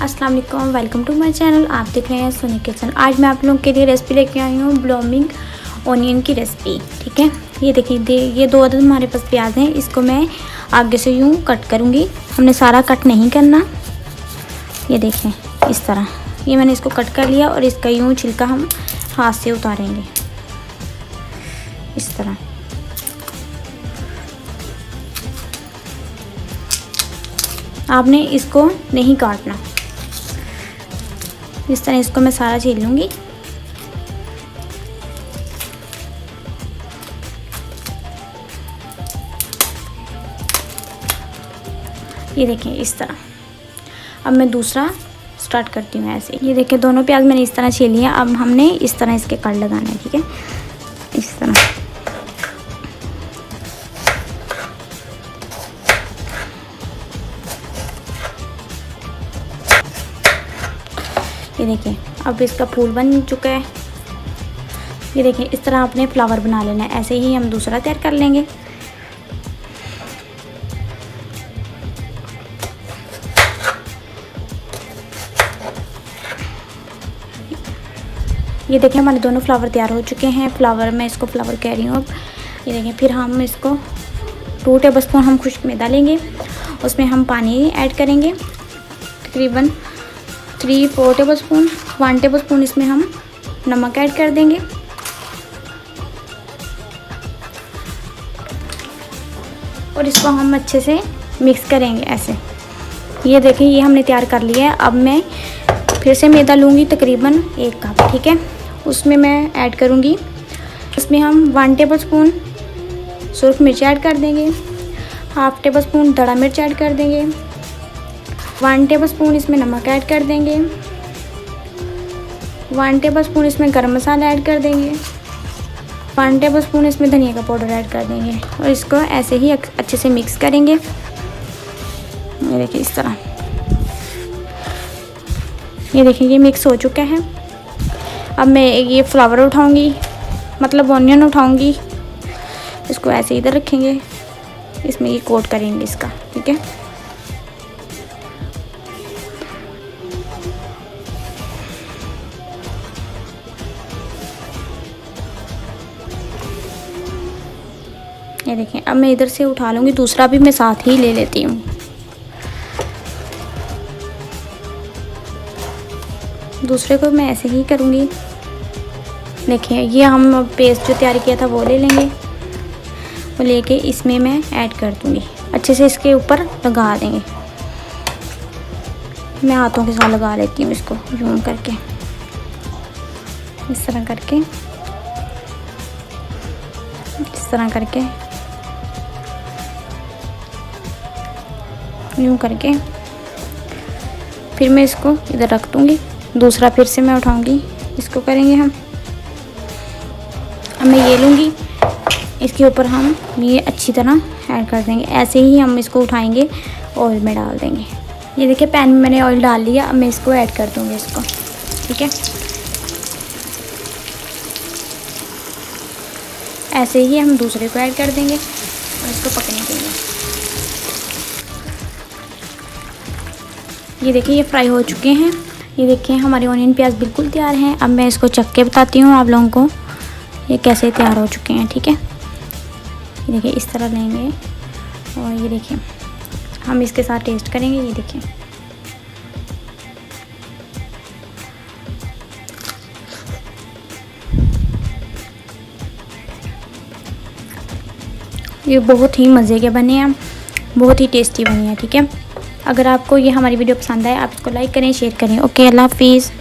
अस्सलाम वालेकुम, welcome to my channel. आप देख रहे हैं सोनी किचन। आज मैं आप लोगों के लिए रेसिपी लेके आई हूँ ब्लूमिंग ऑनियन की रेसिपी। ठीक है, ये देखिए ये 2 अदद हमारे पास प्याज हैं। इसको मैं आगे से यूँ कट करूँगी। हमने सारा कट नहीं करना। ये देखें इस तरह, ये मैंने इसको कट कर लिया और इसका यूँ छिलका हम हाथ से उतारेंगे इस तरह। आपने इसको नहीं काटना, इस तरह इसको मैं सारा छील लूँगी। ये देखिए इस तरह। अब मैं दूसरा स्टार्ट करती हूँ ऐसे। ये देखिए दोनों प्याज मैंने इस तरह छील लिए। अब हमने इस तरह इसके कट लगाना है। ठीक है, इस तरह। ये देखिए अब इसका फूल बन चुका है। ये देखिए इस तरह आपने फ्लावर बना लेना है। ऐसे ही हम दूसरा तैयार कर लेंगे। ये देखिए हमारे दोनों फ्लावर तैयार हो चुके हैं। फ्लावर मैं इसको फ्लावर कह रही हूँ अब। ये देखिए फिर हम इसको 2 टेबलस्पून हम खुश्क मैदा लेंगे। उसमें हम पानी ऐड करेंगे तकरीबन 3-4 टेबलस्पून। 1 टेबलस्पून इसमें हम नमक ऐड कर देंगे। और इसको हम अच्छे से मिक्स करेंगे ऐसे। ये देखिए ये हमने तैयार कर लिया है। अब मैं फिर से मैदा लूँगी तकरीबन 1 कप। ठीक है, उसमें मैं ऐड करूँगी, इसमें हम 1 टेबलस्पून सुरख मिर्च ऐड कर देंगे। 1/2 टेबलस्पून दड़ा मिर्च ऐड कर देंगे। 1 टेबलस्पून इसमें नमक ऐड कर देंगे। 1 टेबलस्पून इसमें गरम मसाला ऐड कर देंगे। 1 टेबलस्पून इसमें धनिया का पाउडर ऐड कर देंगे और इसको ऐसे ही अच्छे से मिक्स करेंगे। ये देखिए इस तरह। ये देखिए ये मिक्स हो चुका है। अब मैं ये फ्लावर उठाऊंगी, मतलब ऑनियन उठाऊंगी। इसको ऐसे इधर रखेंगे, इसमें ये कोट करेंगे इसका। ठीक है, ये देखें। अब मैं इधर से उठा लूँगी, दूसरा भी मैं साथ ही ले लेती हूँ। दूसरे को मैं ऐसे ही करूँगी। देखिए ये हम पेस्ट जो तैयार किया था वो ले लेंगे। वो लेके इसमें मैं ऐड कर दूँगी। अच्छे से इसके ऊपर लगा देंगे। मैं हाथों के साथ लगा लेती हूँ इसको यूँ करके, इस तरह करके, इस तरह करके, यूँ करके। फिर मैं इसको इधर रख दूँगी। दूसरा फिर से मैं उठाऊँगी, इसको करेंगे हम। अब मैं ये लूँगी, इसके ऊपर हम ये अच्छी तरह ऐड कर देंगे। ऐसे ही हम इसको उठाएंगे, ऑयल में डाल देंगे। ये देखिए पैन में मैंने ऑयल डाल लिया। अब मैं इसको ऐड कर दूँगी इसको। ठीक है, ऐसे ही हम दूसरे को ऐड कर देंगे और इसको पकने देंगे। ये देखिए ये फ्राई हो चुके हैं। ये देखिए हमारे ऑनियन प्याज बिल्कुल तैयार हैं। अब मैं इसको चख के बताती हूँ आप लोगों को ये कैसे तैयार हो चुके हैं। ठीक है, ये देखिए इस तरह लेंगे और ये देखिए हम इसके साथ टेस्ट करेंगे। ये देखिए ये बहुत ही मज़े के बने हैं, बहुत ही टेस्टी बने हैं। ठीक है, अगर आपको ये हमारी वीडियो पसंद आए आप इसको लाइक करें, शेयर करें। ओके, अल्लाह हाफिज़।